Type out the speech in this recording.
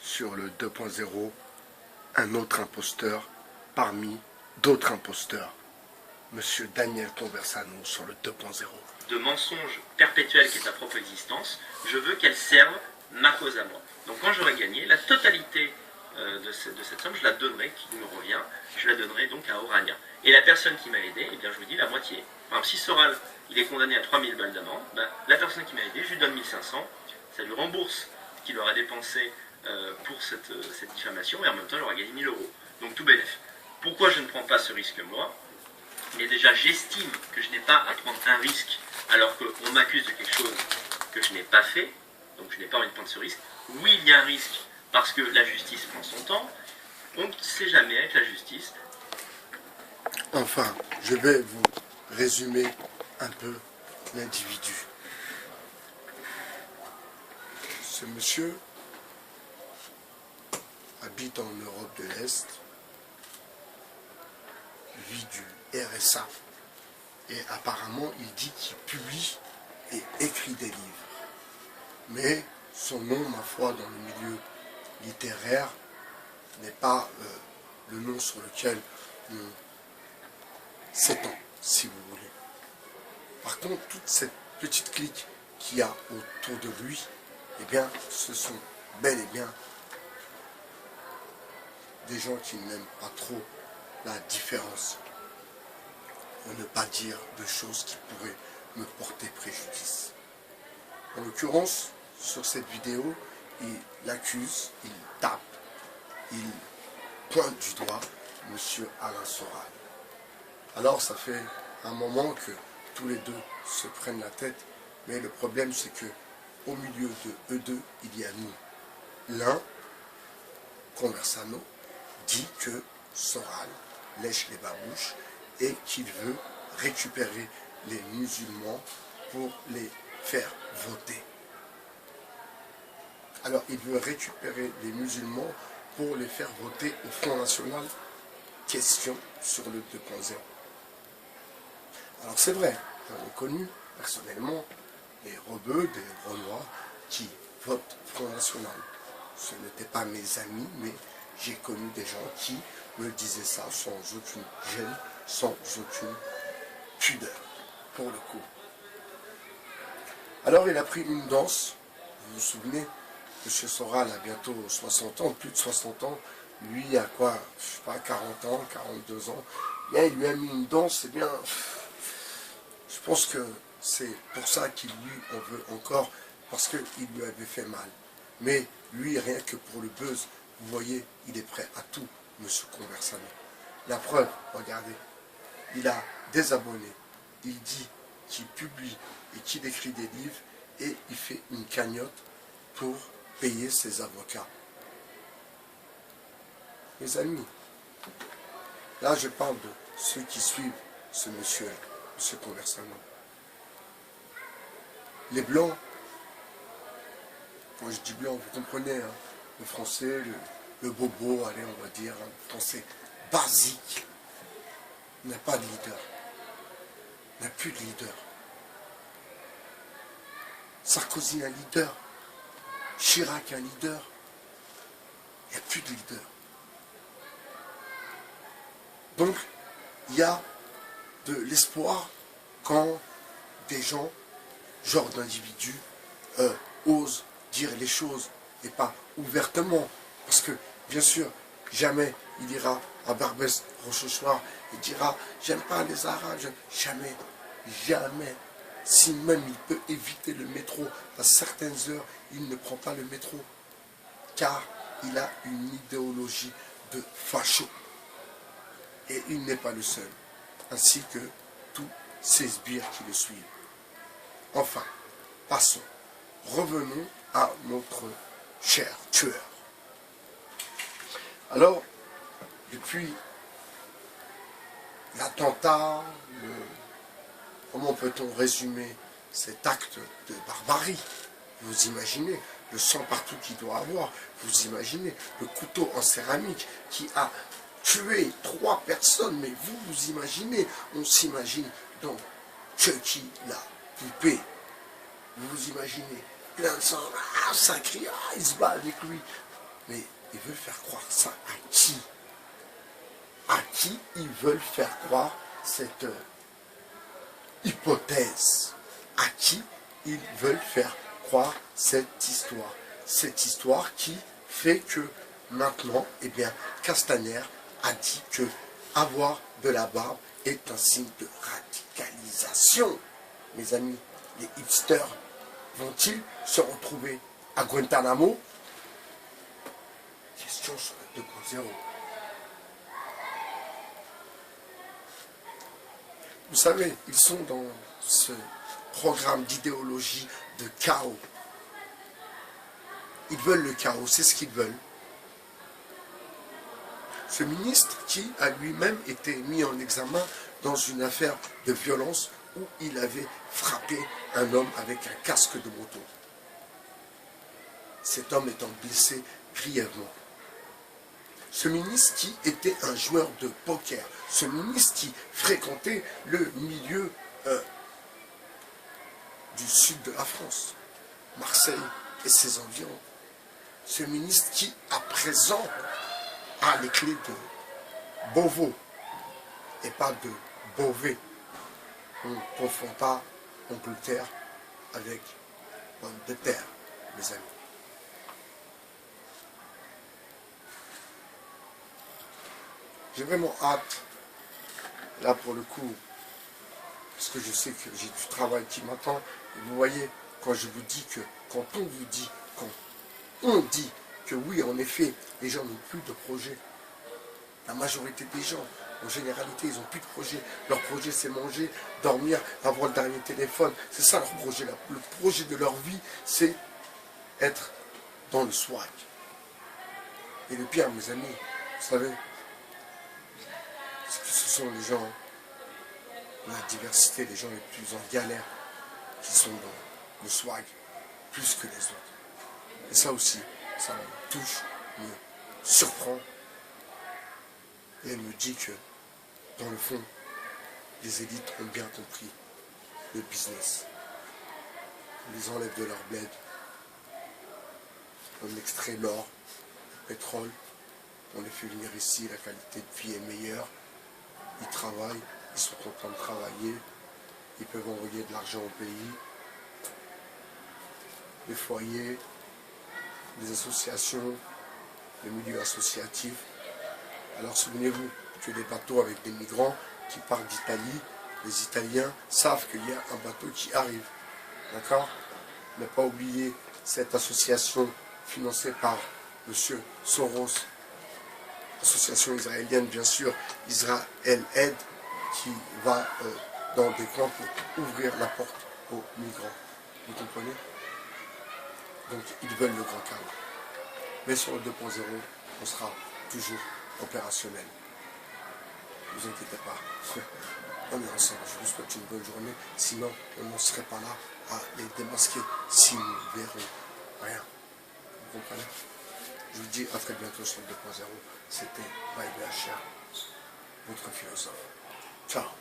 sur le 2.0, un autre imposteur parmi d'autres imposteurs. Monsieur Daniel Conversano sur le 2.0. De mensonge perpétuel qui est ta propre existence, je veux qu'elle serve ma cause à moi. Donc quand j'aurai gagné, la totalité de cette somme, je la donnerai, qui me revient, je la donnerai donc à Orania. Et la personne qui m'a aidé, eh bien je vous dis la moitié. Par exemple, si Soral, il est condamné à 3000 balles d'amende, ben, la personne qui m'a aidé, je lui donne 1500, ça lui rembourse ce qu'il aura dépensé pour cette diffamation, et en même temps, il aura gagné 1000 euros. Donc tout bénef. Pourquoi je ne prends pas ce risque moi? Mais déjà, j'estime que je n'ai pas à prendre un risque alors qu'on m'accuse de quelque chose que je n'ai pas fait, donc je n'ai pas envie de prendre ce risque. Oui, il y a un risque parce que la justice prend son temps. On ne sait jamais avec la justice. Enfin, je vais vous résumer un peu l'individu. Ce monsieur habite en Europe de l'Est, vit du RSA, et apparemment il dit qu'il publie et écrit des livres. Mais son nom, ma foi, dans le milieu littéraire, n'est pas le nom sur lequel on s'étend, si vous voulez. Par contre, toute cette petite clique qu'il y a autour de lui, eh bien, ce sont bel et bien des gens qui n'aiment pas trop la différence, pour ne pas dire de choses qui pourraient me porter préjudice. En l'occurrence, sur cette vidéo, il accuse, il tape, il pointe du doigt M. Alain Soral. Alors ça fait un moment que tous les deux se prennent la tête, mais le problème c'est que au milieu de eux deux, il y a nous. L'un, Conversano, dit que Soral lèche les babouches et qu'il veut récupérer les musulmans pour les faire voter. Alors il veut récupérer les musulmans pour les faire voter au Front National. Question sur le 2.0. Alors c'est vrai, j'en ai connu personnellement des rebeux, des renois qui votent Front National. Ce n'étaient pas mes amis, mais j'ai connu des gens qui me disaient ça sans aucune gêne, sans aucune pudeur, pour le coup. Alors il a pris une danse, vous vous souvenez, M. Soral a bientôt 60 ans, plus de 60 ans, lui a quoi, je sais pas, 40 ans, 42 ans, bien, il lui a mis une danse, et bien, je pense que c'est pour ça qu'il lui en veut encore, parce qu'il lui avait fait mal. Mais lui, rien que pour le buzz, vous voyez, il est prêt à tout, M. Conversano. La preuve, regardez, il a des abonnés, il dit qu'il publie et qu'il écrit des livres, et il fait une cagnotte pour payer ses avocats. Mes amis, là je parle de ceux qui suivent ce monsieur, M. Conversano. Les blancs, quand je dis blanc, vous comprenez, hein, le français, le bobo, allez, on va dire, le français basique, n'a pas de leader, n'a plus de leader. Sarkozy a un leader, Chirac a un leader, il n'y a plus de leader. Donc, il y a de l'espoir quand des gens, genre d'individus, osent dire les choses et pas ouvertement. Parce que, bien sûr, jamais il ira à Barbès Rochechouart et dira « j'aime pas les Arabes ». Jamais, jamais. Si même il peut éviter le métro à certaines heures, il ne prend pas le métro. Car il a une idéologie de facho. Et il n'est pas le seul. Ainsi que tous ces sbires qui le suivent. Enfin, passons. Revenons à notre cher tueur. Alors, depuis l'attentat, comment peut-on résumer cet acte de barbarie? Vous imaginez le sang partout qu'il doit avoir. Vous imaginez le couteau en céramique qui a tué 3 personnes. Mais vous imaginez, on s'imagine dans Chucky, la poupée. Vous imaginez plein de sang, ça crie, il se bat avec lui. Mais ils veulent faire croire ça à qui? À qui ils veulent faire croire cette hypothèse? À qui ils veulent faire croire cette histoire? Cette histoire qui fait que maintenant, eh bien, Castaner a dit que avoir de la barbe est un signe de radicalisation. Mes amis, les hipsters vont-ils se retrouver à Guantanamo? Question sur le 2.0. Vous savez, ils sont dans ce programme d'idéologie de chaos. Ils veulent le chaos, c'est ce qu'ils veulent. Ce ministre qui a lui-même été mis en examen dans une affaire de violence où il avait frappé un homme avec un casque de moto. Cet homme étant blessé grièvement. Ce ministre qui était un joueur de poker. Ce ministre qui fréquentait le milieu du sud de la France, Marseille et ses environs. Ce ministre qui, à présent, a les clés de Beauvau et pas de Beauvais. On ne confond pas Angleterre avec pomme de terre, mes amis. J'ai vraiment hâte, là pour le coup, parce que je sais que j'ai du travail qui m'attend. Et vous voyez, quand je vous dis que, quand on dit que oui, en effet, les gens n'ont plus de projet. La majorité des gens, en généralité, ils n'ont plus de projet. Leur projet, c'est manger, dormir, avoir le dernier téléphone. C'est ça leur projet. Le projet de leur vie, c'est être dans le swag. Et le pire, mes amis, vous savez, c'est que ce sont les gens, la diversité, les gens les plus en galère, qui sont dans le swag, plus que les autres. Et ça aussi, ça me touche, me surprend. Et elle me dit que, dans le fond, les élites ont bien compris le business. On les enlève de leur bled, on extrait l'or, le pétrole, on les fait venir ici, la qualité de vie est meilleure, ils travaillent, ils sont contents de travailler, ils peuvent envoyer de l'argent au pays, les foyers, les associations, le milieu associatif. Alors souvenez-vous que les bateaux avec des migrants qui partent d'Italie, les Italiens savent qu'il y a un bateau qui arrive. D'accord? Ne pas oublier cette association financée par M. Soros, association israélienne bien sûr, Israël Aide, qui va dans des camps pour ouvrir la porte aux migrants. Vous comprenez? Donc ils veulent le grand chaos. Mais sur le 2.0, on sera toujours opérationnel. Ne vous inquiétez pas. On est ensemble. Je vous souhaite une bonne journée. Sinon, on ne serait pas là à les démasquer si nous verrons rien. Vous comprenez? Je vous dis à très bientôt sur le 2.0. C'était ByBHR, votre philosophe. Ciao.